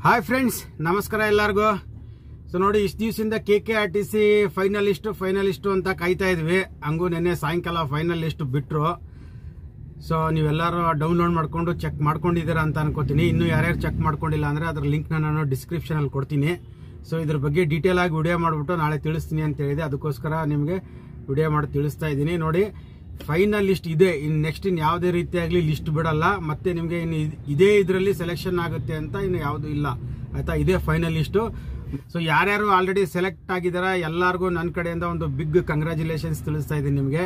Hi friends, ನಮಸ್ಕಾರ ಎಲ್ಲರಿಗೂ. So ನೋಡಿ, ಇಷ್ಟು ದಿವಸದಿಂದ KKRTC ಫೈನಲಿಸ್ಟು ಅಂತ ಕಾಯ್ತಾ ಇದ್ವಿ. ಹಂಗೂ ನೆನ್ನೆ ಸಾಯಂಕಾಲ ಫೈನಲ್ ಲಿಸ್ಟ್ ಬಿಟ್ರು. ಸೊ ನೀವೆಲ್ಲರೂ ಡೌನ್ಲೋಡ್ ಮಾಡ್ಕೊಂಡು ಚೆಕ್ ಮಾಡ್ಕೊಂಡಿದ್ದೀರಾ ಅಂತ ಅನ್ಕೋತೀನಿ. ಇನ್ನು ಯಾರ್ಯಾರು ಚೆಕ್ ಮಾಡ್ಕೊಂಡಿಲ್ಲ ಅಂದ್ರೆ ಅದ್ರ ಲಿಂಕ್ ನಾನು ಡಿಸ್ಕ್ರಿಪ್ಷನ್ ಅಲ್ಲಿ ಕೊಡ್ತೀನಿ. ಸೊ ಇದ್ರ ಬಗ್ಗೆ ಡೀಟೇಲ್ ಆಗಿ ವಿಡಿಯೋ ಮಾಡಿಬಿಟ್ಟು ನಾಳೆ ತಿಳಿಸ್ತೀನಿ ಅಂತ ಹೇಳಿದೆ. ಅದಕ್ಕೋಸ್ಕರ ನಿಮಗೆ ವಿಡಿಯೋ ಮಾಡಿ ತಿಳಿಸ್ತಾ ಇದ್ದೀನಿ. ನೋಡಿ, ಫೈನಲ್ ಲಿಸ್ಟ್ ಇದೆ. ಇನ್ನು ನೆಕ್ಸ್ಟ್ ಇನ್ನು ಯಾವುದೇ ರೀತಿಯಾಗಲಿ ಲಿಸ್ಟ್ ಬಿಡಲ್ಲ. ಮತ್ತೆ ನಿಮಗೆ ಇನ್ನು ಇದೇ ಇದರಲ್ಲಿ ಸೆಲೆಕ್ಷನ್ ಆಗುತ್ತೆ ಅಂತ ಇನ್ನು ಯಾವುದು ಇಲ್ಲ, ಆಯ್ತಾ? ಇದೇ ಫೈನಲ್ ಲಿಸ್ಟು. ಸೊ ಯಾರ್ಯಾರು ಆಲ್ರೆಡಿ ಸೆಲೆಕ್ಟ್ ಆಗಿದಾರ ಎಲ್ಲರಿಗೂ ನನ್ನ ಕಡೆಯಿಂದ ಒಂದು ಬಿಗ್ ಕಂಗ್ರ್ಯಾಚುಲೇಷನ್ಸ್ ತಿಳಿಸ್ತಾ ಇದ್ದೀನಿ ನಿಮಗೆ.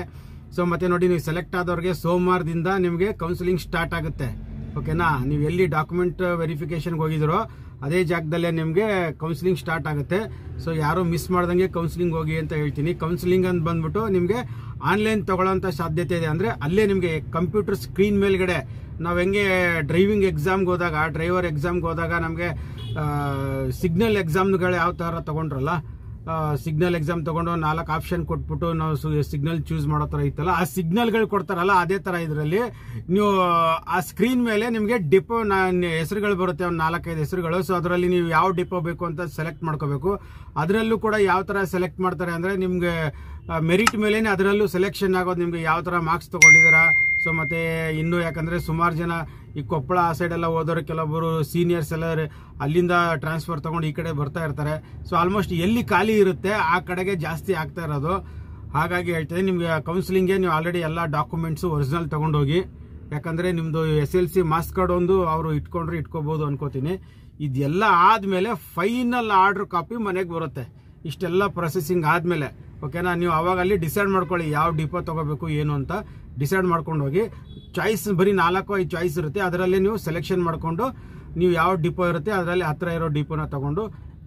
ಸೊ ಮತ್ತೆ ನೋಡಿ, ನೀವು ಸೆಲೆಕ್ಟ್ ಆದವ್ರಿಗೆ ಸೋಮವಾರದಿಂದ ನಿಮಗೆ ಕೌನ್ಸಿಲಿಂಗ್ ಸ್ಟಾರ್ಟ್ ಆಗುತ್ತೆ. ಓಕೆನಾ? ನೀವು ಎಲ್ಲಿ ಡಾಕ್ಯುಮೆಂಟ್ ವೆರಿಫಿಕೇಶನ್ಗೆ ಹೋಗಿದ್ರೋ ಅದೇ ಜಾಗದಲ್ಲೇ ನಿಮಗೆ ಕೌನ್ಸಿಲಿಂಗ್ ಸ್ಟಾರ್ಟ್ ಆಗುತ್ತೆ. ಸೊ ಯಾರು ಮಿಸ್ ಮಾಡ್ದಂಗೆ ಕೌನ್ಸಿಲಿಂಗ್ ಹೋಗಿ ಅಂತ ಹೇಳ್ತೀನಿ. ಕೌನ್ಸಿಲಿಂಗ್ ಅಂತ ಬಂದ್ಬಿಟ್ಟು ನಿಮಗೆ ಆನ್ಲೈನ್ ತಗೊಳ್ಳೋಂಥ ಸಾಧ್ಯತೆ ಇದೆ. ಅಂದರೆ ಅಲ್ಲೇ ನಿಮಗೆ ಕಂಪ್ಯೂಟರ್ ಸ್ಕ್ರೀನ್ ಮೇಲ್ಗಡೆ ನಾವು ಹೆಂಗೆ ಡ್ರೈವಿಂಗ್ ಎಕ್ಸಾಮ್ಗೆ ಹೋದಾಗ, ಡ್ರೈವರ್ ಎಕ್ಸಾಮ್ಗೆ ಹೋದಾಗ ನಮಗೆ ಸಿಗ್ನಲ್ ಎಕ್ಸಾಮ್ಗಳು ಯಾವ ಥರ ತಗೊಂಡ್ರಲ್ಲ, ಸಿಗ್ನಲ್ ಎಕ್ಸಾಮ್ ತಗೊಂಡು 4 ಆಪ್ಷನ್ ಕೊಟ್ಬಿಟ್ಟು ನಾವು ಸಿಗ್ನಲ್ ಚೂಸ್ ಮಾಡೋ ಥರ ಇತ್ತಲ್ಲ, ಆ ಸಿಗ್ನಲ್ಗಳು ಕೊಡ್ತಾರಲ್ಲ ಅದೇ ಥರ ಇದರಲ್ಲಿ ನೀವು ಆ ಸ್ಕ್ರೀನ್ ಮೇಲೆ ನಿಮಗೆ ಡಿಪೋ ಹೆಸರುಗಳು ಬರುತ್ತೆ, ಒಂದು 4-5 ಹೆಸರುಗಳು. ಸೊ ಅದರಲ್ಲಿ ನೀವು ಯಾವ ಡಿಪೋ ಬೇಕು ಅಂತ ಸೆಲೆಕ್ಟ್ ಮಾಡ್ಕೋಬೇಕು. ಅದರಲ್ಲೂ ಕೂಡ ಯಾವ ಥರ ಸೆಲೆಕ್ಟ್ ಮಾಡ್ತಾರೆ ಅಂದರೆ ನಿಮಗೆ ಮೆರಿಟ್ ಮೇಲೆ ಅದರಲ್ಲೂ ಸೆಲೆಕ್ಷನ್ ಆಗೋದು, ನಿಮಗೆ ಯಾವ ಥರ ಮಾರ್ಕ್ಸ್ ತೊಗೊಂಡಿದ್ದೀರಾ. ಸೊ ಮತ್ತೆ ಇನ್ನು ಯಾಕಂದರೆ ಸುಮಾರು ಜನ ಈ ಕೊಪ್ಪಳ ಆ ಸೈಡ್ ಎಲ್ಲ ಹೋದವರು, ಕೆಲವೊಬ್ಬರು ಸೀನಿಯರ್ಸ್ ಎಲ್ಲ ಅಲ್ಲಿಂದ ಟ್ರಾನ್ಸ್ಫರ್ ತಗೊಂಡು ಈ ಕಡೆ ಬರ್ತಾ ಇರ್ತಾರೆ. ಸೊ ಆಲ್ಮೋಸ್ಟ್ ಎಲ್ಲಿ ಖಾಲಿ ಇರುತ್ತೆ ಆ ಕಡೆಗೆ ಜಾಸ್ತಿ ಆಗ್ತಾ ಇರೋದು. ಹಾಗಾಗಿ ಹೇಳ್ತೀನಿ, ನಿಮಗೆ ಕೌನ್ಸಿಲಿಂಗ್ಗೆ ನೀವು ಆಲ್ರೆಡಿ ಎಲ್ಲ ಡಾಕ್ಯುಮೆಂಟ್ಸು ಒರಿಜಿನಲ್ ತೊಗೊಂಡೋಗಿ. ಯಾಕಂದರೆ ನಿಮ್ಮದು SLC ಮಾರ್ಕ್ಸ್ ಕಾರ್ಡ್ ಒಂದು ಅವರು ಇಟ್ಕೋಬೋದು ಅನ್ಕೋತೀನಿ. ಇದೆಲ್ಲ ಆದಮೇಲೆ ಫೈನಲ್ ಆರ್ಡರ್ ಕಾಪಿ ಮನೆಗೆ ಬರುತ್ತೆ. ಇಷ್ಟೆಲ್ಲ ಪ್ರೊಸೆಸಿಂಗ್ ಆದಮೇಲೆ ಓಕೆನಾ? ನೀವು ಅವಾಗ ಅಲ್ಲಿ ಡಿಸೈಡ್ ಮಾಡ್ಕೊಳ್ಳಿ ಯಾವ ಡಿಪೋ ತಗೋಬೇಕು ಏನು ಅಂತ ಡಿಸೈಡ್ ಮಾಡ್ಕೊಂಡು ಹೋಗಿ. ಚಾಯ್ಸ್ ಬರೀ 4-5 ಚಾಯ್ಸ್ ಇರುತ್ತೆ. ಅದರಲ್ಲಿ ನೀವು ಸೆಲೆಕ್ಷನ್ ಮಾಡಿಕೊಂಡು ನೀವು ಯಾವ ಡಿಪೋ ಇರುತ್ತೆ ಅದರಲ್ಲಿ ಹತ್ರ ಇರೋ ಡಿಪೋನ ತಗೊಂಡು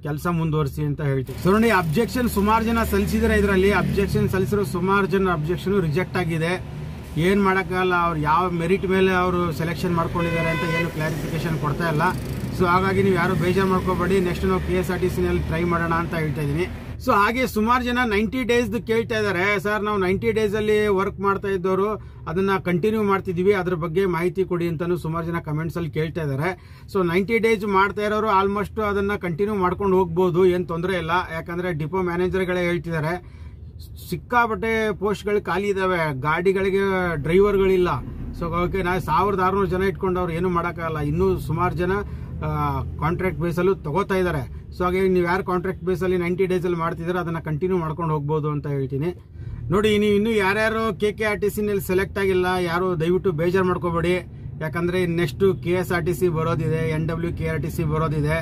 ಕೆಲಸ ಮುಂದುವರಿಸಿ ಅಂತ ಹೇಳ್ತೀವಿ. ಸೊ ನೋಡಿ, ಅಬ್ಜೆಕ್ಷನ್ ಸುಮಾರು ಜನ ಸಲ್ಲಿಸಿದ್ರೆ, ಇದರಲ್ಲಿ ಅಬ್ಜೆಕ್ಷನ್ ಸಲ್ಲಿಸಿರೋ ಸುಮಾರು ಜನ ಅಬ್ಜೆಕ್ಷನ್ ರಿಜೆಕ್ಟ್ ಆಗಿದೆ. ಏನು ಮಾಡೋಕ್ಕಾಗಲ್ಲ, ಅವ್ರು ಯಾವ ಮೆರಿಟ್ ಮೇಲೆ ಅವರು ಸೆಲೆಕ್ಷನ್ ಮಾಡ್ಕೊಂಡಿದ್ದಾರೆ ಅಂತ ಏನು ಕ್ಲಾರಿಫಿಕೇಶನ್ ಕೊಡ್ತಾ ಇಲ್ಲ. ಸೊ ಹಾಗಾಗಿ ನೀವು ಯಾರು ಬೇಜಾರು ಮಾಡ್ಕೋಬೇಡಿ. ನೆಕ್ಸ್ಟ್ ನಾವು KSRTCನಲ್ಲಿ ಟ್ರೈ ಮಾಡೋಣ ಅಂತ ಹೇಳ್ತಾ ಇದ್ದೀನಿ. ಸೊ ಹಾಗೆ ಸುಮಾರು ಜನ 90 ಡೇಸ್ದು ಕೇಳ್ತಾ ಇದ್ದಾರೆ. ಸರ್, ನಾವು 90 ಡೇಸಲ್ಲಿ ವರ್ಕ್ ಮಾಡ್ತಾ ಇದ್ದವರು ಅದನ್ನ ಕಂಟಿನ್ಯೂ ಮಾಡ್ತಿದ್ದೀವಿ, ಅದ್ರ ಬಗ್ಗೆ ಮಾಹಿತಿ ಕೊಡಿ ಅಂತಾನು ಸುಮಾರು ಜನ ಕಮೆಂಟ್ಸ್ ಅಲ್ಲಿ ಕೇಳ್ತಾ ಇದ್ದಾರೆ. ಸೊ 90 ಡೇಸ್ ಮಾಡ್ತಾ ಇರೋರು ಆಲ್ಮೋಸ್ಟ್ ಅದನ್ನ ಕಂಟಿನ್ಯೂ ಮಾಡ್ಕೊಂಡು ಹೋಗ್ಬೋದು, ಏನು ತೊಂದರೆ ಇಲ್ಲ. ಯಾಕಂದ್ರೆ ಡಿಪೋ ಮ್ಯಾನೇಜರ್ಗಳೇ ಹೇಳ್ತಿದ್ದಾರೆ ಸಿಕ್ಕಾಪಟ್ಟೆ ಪೋಸ್ಟ್ಗಳು ಖಾಲಿ ಇದಾವೆ, ಗಾಡಿಗಳಿಗೆ ಡ್ರೈವರ್ಗಳಿಲ್ಲ. ಸೊ ಓಕೆ, ನಾ 1600 ಜನ ಇಟ್ಕೊಂಡವ್ರು ಏನು ಮಾಡೋಕ್ಕಾಗಲ್ಲ. ಇನ್ನೂ ಸುಮಾರು ಜನ ಕಾಂಟ್ರಾಕ್ಟ್ ಬೇಸಲ್ಲೂ ತಗೋತಾ ಇದ್ದಾರೆ. ಸೊ ಹಾಗೆ ನೀವು ಯಾರು ಕಾಂಟ್ರಾಕ್ಟ್ ಬೇಸಲ್ಲಿ 90 ಡೇಸಲ್ಲಿ ಮಾಡ್ತಿದ್ದಾರೆ ಅದನ್ನ ಕಂಟಿನ್ಯೂ ಮಾಡ್ಕೊಂಡು ಹೋಗ್ಬೋದು ಅಂತ ಹೇಳ್ತೀನಿ. ನೋಡಿ, ನೀವು ಇನ್ನೂ ಯಾರ್ಯಾರು KKRTCನಲ್ಲಿ ಸೆಲೆಕ್ಟ್ ಆಗಿಲ್ಲ ಯಾರು ದಯವಿಟ್ಟು ಬೇಜಾರು ಮಾಡ್ಕೋಬೇಡಿ. ಯಾಕಂದ್ರೆ ನೆಕ್ಸ್ಟ್ KSRTC ಬರೋದಿದೆ, NWKRTC ಬರೋದಿದೆ.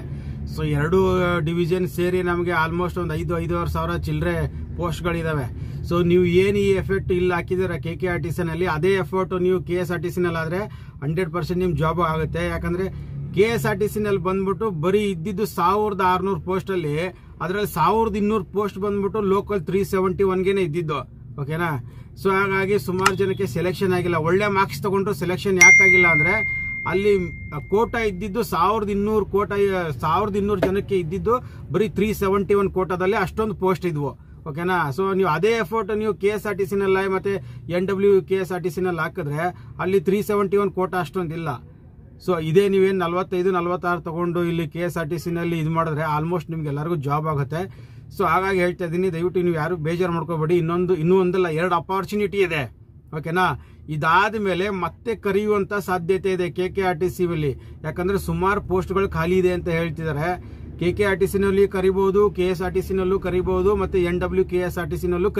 ಸೊ 2 ಡಿವಿಷನ್ ಸೇರಿ ನಮಗೆ ಆಲ್ಮೋಸ್ಟ್ ಒಂದು 5-5.5 ಸಾವಿರ ಚಿಲ್ಲರೆ ಪೋಸ್ಟ್ಗಳಿದಾವೆ. ಸೊ ನೀವು ಏನು ಈ ಎಫರ್ಟ್ ಇಲ್ಲಿ ಹಾಕಿದ್ದೀರಾ KKRTCನಲ್ಲಿ, ಅದೇ ಎಫರ್ಟ್ ನೀವು KSRTCನಲ್ಲಿ ಆದರೆ 100% ನಿಮ್ ಜಾಬ್ ಆಗುತ್ತೆ. ಯಾಕಂದ್ರೆ KSRTCನಲ್ಲಿ ಬಂದ್ಬಿಟ್ಟು ಬರೀ ಇದ್ದಿದ್ದು 1600 ಪೋಸ್ಟ್ ಅಲ್ಲಿ, ಅದರಲ್ಲಿ 1200 ಪೋಸ್ಟ್ ಬಂದ್ಬಿಟ್ಟು ಲೋಕಲ್ 371ಗೆ ಇದ್ದಿದ್ದು. ಓಕೆನಾ? ಸೊ ಹಾಗಾಗಿ ಸುಮಾರು ಜನಕ್ಕೆ ಸೆಲೆಕ್ಷನ್ ಆಗಿಲ್ಲ. ಒಳ್ಳೆ ಮಾರ್ಕ್ಸ್ ತಗೊಂಡ್ರು ಸೆಲೆಕ್ಷನ್ ಯಾಕಾಗಿಲ್ಲ ಅಂದ್ರೆ ಅಲ್ಲಿ ಕೋಟಾ ಇದ್ದಿದ್ದು 1200 ಜನಕ್ಕೆ ಇದ್ದಿದ್ದು ಬರೀ 371 ಕೋಟಾದಲ್ಲಿ ಅಷ್ಟೊಂದು ಪೋಸ್ಟ್ ಇದ್ವು. ಓಕೆನಾ? ಸೊ ನೀವು ಅದೇ ಎಫರ್ಟ್ ನೀವು KSRTCನಲ್ಲಿ ಮತ್ತೆ NWKSRTCನಲ್ಲಿ ಹಾಕಿದ್ರೆ ಅಲ್ಲಿ 371 ಕೋಟಾ ಅಷ್ಟೊಂದಿಲ್ಲ. ಸೊ ಇದೇ ನೀವೇನು 45-46 ತಗೊಂಡು ಇಲ್ಲಿ KSRTCನಲ್ಲಿ ಇದು ಮಾಡಿದ್ರೆ ಆಲ್ಮೋಸ್ಟ್ ನಿಮ್ಗೆ ಎಲ್ಲರಿಗೂ ಜಾಬ್ ಆಗುತ್ತೆ. ಸೊ ಹಾಗಾಗಿ ಹೇಳ್ತಾ ಇದ್ದೀನಿ, ದಯವಿಟ್ಟು ನೀವು ಯಾರು ಬೇಜಾರು ಮಾಡ್ಕೋಬೇಡಿ. ಇನ್ನೂ ಒಂದಲ್ಲ 2 ಅಪಾರ್ಚುನಿಟಿ ಇದೆ. ಓಕೆನಾ? ಇದಾದ ಮೇಲೆ ಮತ್ತೆ ಕರೆಯುವಂತ ಸಾಧ್ಯತೆ ಇದೆ KKRTCನಲ್ಲಿ. ಯಾಕಂದ್ರೆ ಸುಮಾರು ಪೋಸ್ಟ್ಗಳು ಖಾಲಿ ಇದೆ ಅಂತ ಹೇಳ್ತಿದ್ದಾರೆ. KKRTCನಲ್ಲಿ ಕರಿಬಹುದು, KSRTCನಲ್ಲೂ ಕರಿಬಹುದು, ಮತ್ತೆ NWKSRTCನಲ್ಲೂ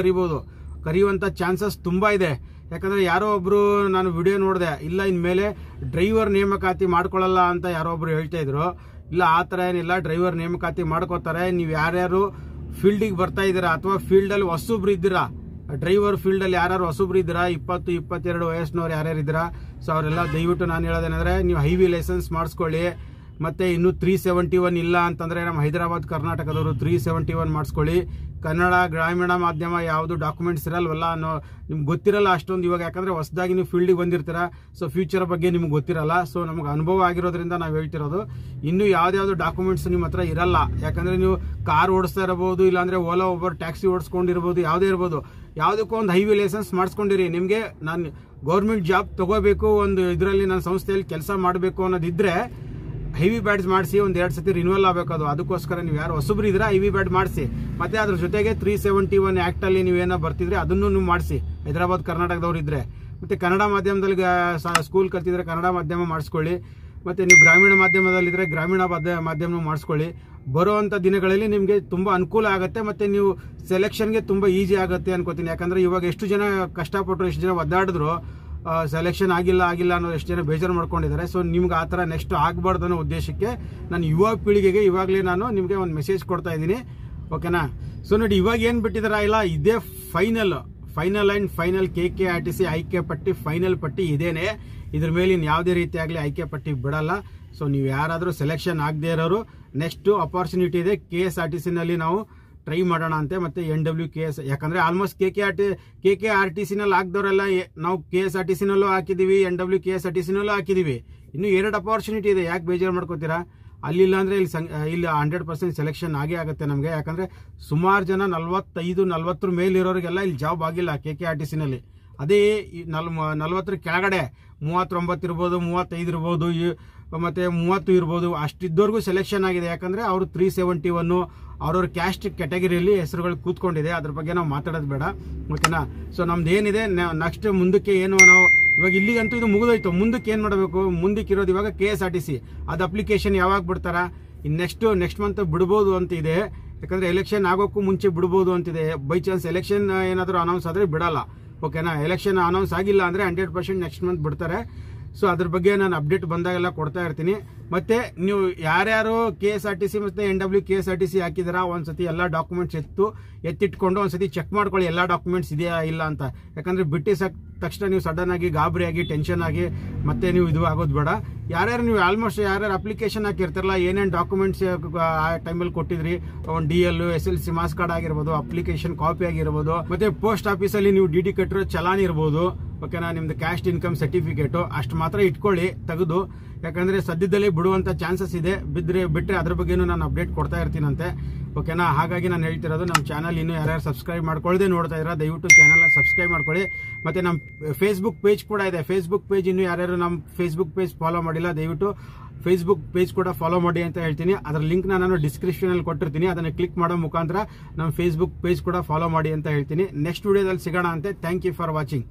ಕರೆಯುವಂತ ಚಾನ್ಸಸ್ ತುಂಬಾ ಇದೆ. ಯಾಕಂದ್ರೆ ಯಾರೋ ಒಬ್ರು ನಾನು ವಿಡಿಯೋ ನೋಡಿದೆ, ಇಲ್ಲ ಇನ್ಮೇಲೆ ಡ್ರೈವರ್ ನೇಮಕಾತಿ ಮಾಡ್ಕೊಳ್ಳಲ್ಲ ಅಂತ ಯಾರೋ ಒಬ್ರು ಹೇಳ್ತಾ ಇದ್ರು. ಇಲ್ಲ, ಆ ಥರ ಏನಿಲ್ಲ, ಡ್ರೈವರ್ ನೇಮಕಾತಿ ಮಾಡ್ಕೋತಾರೆ. ನೀವು ಯಾರ್ಯಾರು ಫೀಲ್ಡಿಗೆ ಬರ್ತಾ ಇದ್ದೀರಾ ಅಥವಾ ಫೀಲ್ಡಲ್ಲಿ ಹೊಸಬ್ರು ಇದ್ದೀರಾ, ಡ್ರೈವರ್ ಫೀಲ್ಡಲ್ಲಿ ಯಾರು ಹೊಸಬ್ರು ಇದ್ದೀರಾ, 20-22 ವಯಸ್ಸಿನವ್ರು ಯಾರ್ಯಾರು ಇದ್ದೀರಾ, ಸೊ ಅವರೆಲ್ಲ ದಯವಿಟ್ಟು ನಾನು ಹೇಳೋದೇನಂದ್ರೆ ನೀವು ಹೈವೇ ಲೈಸೆನ್ಸ್ ಮಾಡಿಸ್ಕೊಳ್ಳಿ. ಮತ್ತೆ ಇನ್ನು 371 ಇಲ್ಲ ಅಂತಂದ್ರೆ ನಮ್ಮ ಹೈದರಾಬಾದ್ ಕರ್ನಾಟಕದವರು 371 ಮಾಡಿಸ್ಕೊಳ್ಳಿ. ಕನ್ನಡ ಗ್ರಾಮೀಣ ಮಾಧ್ಯಮ ಯಾವುದು ಡಾಕ್ಯುಮೆಂಟ್ಸ್ ಇರಲ್ವಲ್ಲ, ನಿಮ್ಗೆ ಗೊತ್ತಿರಲ್ಲ ಅಷ್ಟೊಂದು ಇವಾಗ. ಯಾಕಂದ್ರೆ ಹೊಸದಾಗಿ ನೀವು ಫೀಲ್ಡಿಗೆ ಬಂದಿರ್ತೀರಾ, ಸೊ ಫ್ಯೂಚರ್ ಬಗ್ಗೆ ನಿಮ್ಗೆ ಗೊತ್ತಿರಲ್ಲ. ಸೊ ನಮ್ಗೆ ಅನುಭವ ಆಗಿರೋದ್ರಿಂದ ನಾವು ಹೇಳ್ತಿರೋದು, ಇನ್ನು ಯಾವ್ದಾವ್ದು ಡಾಕ್ಯುಮೆಂಟ್ಸ್ ನಿಮ್ಮ ಹತ್ರ ಇರಲ್ಲ. ಯಾಕಂದ್ರೆ ನೀವು ಕಾರ್ ಓಡಿಸ್ತಾ ಇರಬಹುದು, ಇಲ್ಲಾಂದ್ರೆ ಓಲಾ ಒಬ್ಬರು ಟ್ಯಾಕ್ಸಿ ಓಡಿಸ್ಕೊಂಡಿರ್ಬೋದು, ಯಾವುದೇ ಇರ್ಬೋದು. ಯಾವುದಕ್ಕೂ ಒಂದು ಹೈವೇ ಲೈಸೆನ್ಸ್ ಮಾಡಿಸ್ಕೊಂಡಿರಿ. ನಿಮಗೆ ನಾನು ಗೌರ್ಮೆಂಟ್ ಜಾಬ್ ತಗೋಬೇಕು, ಒಂದು ಇದರಲ್ಲಿ ನನ್ನ ಸಂಸ್ಥೆಯಲ್ಲಿ ಕೆಲಸ ಮಾಡಬೇಕು ಅನ್ನೋದಿದ್ರೆ ಹೆವಿ ಬ್ಯಾಡ್ಸ್ ಮಾಡಿಸಿ ಒಂದ್ 2 ಸತಿ ರಿನ್ಯೂವಲ್ ಆಗಬೇಕು. ಅದಕ್ಕೋಸ್ಕರ ನೀವು ಯಾರು ಹೊಸಬ್ರು ಇದ್ರೆ ಹೆವಿ ಬ್ಯಾಡ್ ಮಾಡಿಸಿ. ಮತ್ತೆ ಅದ್ರ ಜೊತೆಗೆ 371 ಆಕ್ಟ್ ಅಲ್ಲಿ ನೀವೇನೋ ಬರ್ತಿದ್ರೆ ಅದನ್ನು ನೀವು ಮಾಡಿಸಿ, ಹೈದರಾಬಾದ್ ಕರ್ನಾಟಕದವ್ರು ಇದ್ರೆ. ಮತ್ತೆ ಕನ್ನಡ ಮಾಧ್ಯಮದಲ್ಲಿ ಸ್ಕೂಲ್ ಕಲ್ತಿದ್ರೆ ಕನ್ನಡ ಮಾಧ್ಯಮ ಮಾಡಿಸ್ಕೊಳ್ಳಿ. ಮತ್ತೆ ನೀವು ಗ್ರಾಮೀಣ ಮಾಧ್ಯಮದಲ್ಲಿದ್ರೆ ಗ್ರಾಮೀಣ ಮಾಧ್ಯಮ ಮಾಡಿಸ್ಕೊಳ್ಳಿ. ಬರುವಂತ ದಿನಗಳಲ್ಲಿ ನಿಮಗೆ ತುಂಬಾ ಅನುಕೂಲ ಆಗುತ್ತೆ. ಮತ್ತೆ ನೀವು ಸೆಲೆಕ್ಷನ್ಗೆ ತುಂಬಾ ಈಸಿ ಆಗುತ್ತೆ ಅನ್ಕೋತೀನಿ. ಯಾಕಂದ್ರೆ ಇವಾಗ ಎಷ್ಟು ಜನ ಕಷ್ಟಪಟ್ಟರು, ಎಷ್ಟು ಜನ ಒದ್ದಾಡಿದ್ರು, ಸೆಲೆಕ್ಷನ್ ಆಗಿಲ್ಲ ಅನ್ನೋ ಎಷ್ಟು ಜನ ಬೇಜಾರು ಮಾಡ್ಕೊಂಡಿದ್ದಾರೆ. ಸೊ ನಿಮ್ಗೆ ಆ ಥರ ನೆಕ್ಸ್ಟ್ ಆಗಬಾರ್ದು ಅನ್ನೋ ಉದ್ದೇಶಕ್ಕೆ ನಾನು ಯುವ ಪೀಳಿಗೆಗೆ ಇವಾಗಲೇ ನಾನು ನಿಮಗೆ ಒಂದು ಮೆಸೇಜ್ ಕೊಡ್ತಾ ಇದ್ದೀನಿ. ಓಕೆನಾ? ಸೊ ನೋಡಿ, ಇವಾಗ ಏನು ಬಿಟ್ಟಿದಾರ ಇಲ್ಲ, ಇದೇ ಫೈನಲ್ ಅಂಡ್ ಫೈನಲ್ KKRTC ಆಯ್ಕೆ ಪಟ್ಟಿ, ಫೈನಲ್ ಪಟ್ಟಿ ಇದೇನೆ. ಇದ್ರ ಮೇಲೆ ಯಾವುದೇ ರೀತಿ ಆಗಲಿ ಆಯ್ಕೆ ಪಟ್ಟಿ ಬಿಡಲ್ಲ. ಸೊ ನೀವು ಯಾರಾದರೂ ಸೆಲೆಕ್ಷನ್ ಆಗದೆ ಇರೋರು ನೆಕ್ಸ್ಟ್ ಅಪಾರ್ಚುನಿಟಿ ಇದೆ, KSRTC ನಲ್ಲಿ ನಾವು ಟ್ರೈ ಮಾಡೋಣ ಅಂತೆ. ಮತ್ತೆ NWKS, ಯಾಕಂದ್ರೆ ಆಲ್ಮೋಸ್ಟ್ KKRTC ನಲ್ಲಿ ಹಾಕ್ದವರೆಲ್ಲ ನಾವು KSRTC ನಲ್ಲೂ ಹಾಕಿದೀವಿ, NWKSRTC ನಲ್ಲೂ ಹಾಕಿದೀವಿ. ಇನ್ನು 2 ಅಪಾರ್ಚುನಿಟಿ ಇದೆ, ಯಾಕೆ ಬೇಜಾರು ಮಾಡ್ಕೋತೀರಾ? ಅಲ್ಲಿಲ್ಲ ಅಂದ್ರೆ ಇಲ್ಲಿ 100% ಸೆಲೆಕ್ಷನ್ ಆಗೇ ಆಗುತ್ತೆ ನಮಗೆ. ಯಾಕಂದ್ರೆ ಸುಮಾರು ಜನ 45-40 ಮೇಲಿರೋರಿಗೆಲ್ಲ ಇಲ್ಲಿ ಜಾಬ್ ಆಗಿಲ್ಲ KKRTC ನಲ್ಲಿ. ಅದೇ 40 ಕೆಳಗಡೆ 39 ಇರ್ಬೋದು, 35 ಇರ್ಬೋದು, ಮತ್ತೆ 30 ಇರ್ಬೋದು, ಅಷ್ಟಿದ್ದವರೆಗೂ ಸೆಲೆಕ್ಷನ್ ಆಗಿದೆ. ಯಾಕಂದ್ರೆ ಅವರು 371 ಅವ್ರವ್ರ ಕ್ಯಾಸ್ಟ್ ಕ್ಯಾಟಗರಿಯಲ್ಲಿ ಹೆಸರುಗಳು ಕೂತ್ಕೊಂಡಿದೆ. ಅದ್ರ ಬಗ್ಗೆ ನಾವು ಮಾತಾಡೋದು ಬೇಡ. ಓಕೆನಾ? ಸೊ ನಮ್ದು ಏನಿದೆ ನೆಕ್ಸ್ಟ್ ಮುಂದಕ್ಕೆ ಏನು, ನಾವು ಇವಾಗ ಇಲ್ಲಿಗಂತೂ ಇದು ಮುಗಿದೋಯ್ತು. ಮುಂದಕ್ಕೆ ಏನ್ ಮಾಡಬೇಕು? ಮುಂದಕ್ಕೆ ಇರೋದು ಇವಾಗ KSRTC. ಅದು ಅಪ್ಲಿಕೇಶನ್ ಯಾವಾಗ ಬಿಡ್ತಾರ? ನೆಕ್ಸ್ಟ್ ಮಂತ್ ಬಿಡ್ಬೋದು ಅಂತ ಇದೆ. ಯಾಕಂದ್ರೆ ಎಲೆಕ್ಷನ್ ಆಗೋಕ್ಕೂ ಮುಂಚೆ ಬಿಡ್ಬೋದು ಅಂತಿದೆ. ಬೈ ಚಾನ್ಸ್ ಎಲೆಕ್ಷನ್ ಏನಾದರೂ ಅನೌನ್ಸ್ ಆದ್ರೆ ಬಿಡಲ್ಲ. ಓಕೆನಾ? ಎಲೆಕ್ಷನ್ ಅನೌನ್ಸ್ ಆಗಿಲ್ಲ ಅಂದ್ರೆ 100% ನೆಕ್ಸ್ಟ್ ಮಂತ್ ಬಿಡ್ತಾರೆ. ಸೊ ಅದ್ರ ಬಗ್ಗೆ ನಾನು ಅಪ್ಡೇಟ್ ಬಂದಾಗೆಲ್ಲ ಕೊಡ್ತಾ ಇರ್ತೀನಿ. ಮತ್ತೆ ನೀವು ಯಾರ್ಯಾರು KSRTC ಮತ್ತೆ NWKSRTC ಹಾಕಿದಾರ, ಒಂದ್ಸತಿ ಎಲ್ಲಾ ಡಾಕ್ಯುಮೆಂಟ್ಸ್ ಎತ್ತಿಟ್ಕೊಂಡು ಒಂದ್ಸತಿ ಚೆಕ್ ಮಾಡ್ಕೊಳ್ಳಿ ಎಲ್ಲಾ ಡಾಕ್ಯುಮೆಂಟ್ಸ್ ಇದೆಯಾ ಇಲ್ಲ ಅಂತ. ಯಾಕಂದ್ರೆ ಬಿಟ್ಟಿದ ತಕ್ಷಣ ನೀವು ಸಡನ್ ಆಗಿ ಗಾಬರಿ ಆಗಿ ಟೆನ್ಷನ್ ಆಗಿ ಮತ್ತೆ ನೀವು ಇದು ಆಗೋದು ಬೇಡ. ಯಾರ್ಯಾರು ನೀವು ಆಲ್ಮೋಸ್ಟ್ ಯಾರ್ಯಾರು ಅಪ್ಲಿಕೇಶನ್ ಹಾಕಿರ್ತಾರಲ್ಲ, ಏನೇನು ಡಾಕ್ಯುಮೆಂಟ್ಸ್ ಆ ಟೈಮಲ್ಲಿ ಕೊಟ್ಟಿದ್ರಿ, ಒಂದು DL, SLC ಮಾಸ್ ಕಾರ್ಡ್ ಆಗಿರ್ಬೋದು, ಅಪ್ಲಿಕೇಶನ್ ಕಾಪಿ ಆಗಿರ್ಬೋದು, ಮತ್ತೆ ಪೋಸ್ಟ್ ಆಫೀಸಲ್ಲಿ ನೀವು DD ಕಟ್ಟಿರೋ ಚಲಾನ್ ಇರ್ಬೋದು. ಓಕೆನಾ? ನಿಮ್ದು ಕ್ಯಾಸ್ಟ್ ಇನ್ಕಮ್ ಸರ್ಟಿಫಿಕೇಟ್ ಅಷ್ಟು ಮಾತ್ರ ಇಟ್ಕೊಳ್ಳಿ ತೆಗೆದು. ಯಾಕಂದ್ರೆ ಸದ್ಯದಲ್ಲೇ ಬಿಡುವಂತ ಚಾನ್ಸಸ್ ಇದೆ. ಬಿಟ್ರೆ ಅದ್ರ ಬಗ್ಗೆನೂ ನಾನು ಅಪ್ಡೇಟ್ ಕೊಡ್ತಾ ಇರ್ತೀನಂತೆ. ಓಕೆನಾ? ಹಾಗಾಗಿ ನಾನು ಹೇಳ್ತಿರೋದು, ನಮ್ಮ ಚಾನಲ್ ಇನ್ನೂ ಯಾರ್ಯಾರು ಸಬ್ಸ್ಕ್ರೈಬ್ ಮಾಡ್ಕೊಳ್ಳದೆ ನೋಡ್ತಾ ಇದ್ದೀರಾ, ದಯವಿಟ್ಟು ಚಾನಲ್ನ ಸಬ್ಸ್ಕ್ರೈಬ್ ಮಾಡ್ಕೊಳ್ಳಿ. ಮತ್ತೆ ನಮ್ಮ ಫೇಸ್ಬುಕ್ ಪೇಜ್ ಕೂಡ ಇದೆ. ಫೇಸ್ಬುಕ್ ಪೇಜ್ ಇನ್ನೂ ಯಾರ್ಯಾರು ನಮ್ಮ ಫೇಸ್ಬುಕ್ ಪೇಜ್ ಫಾಲೋ ಮಾಡಿಲ್ಲ, ದಯವಿಟ್ಟು ಫೇಸ್ಬುಕ್ ಪೇಜ್ ಕೂಡ ಫಾಲೋ ಮಾಡಿ ಅಂತ ಹೇಳ್ತೀನಿ. ಅದರ ಲಿಂಕ್ ನಾನು ಡಿಸ್ಕ್ರಿಪ್ಷನ್ ಅಲ್ಲಿ ಕೊಟ್ಟಿರ್ತೀನಿ. ಅದನ್ನ ಕ್ಲಿಕ್ ಮಾಡೋ ಮುಖಾಂತರ ನಮ್ಮ ಫೇಸ್ಬುಕ್ ಪೇಜ್ ಕೂಡ ಫಾಲೋ ಮಾಡಿ ಅಂತ ಹೇಳ್ತೀನಿ. ನೆಕ್ಸ್ಟ್ ವಿಡಿಯೋದಲ್ಲಿ ಸಿಗೋಣ ಅಂತೆ. Thank you for watching.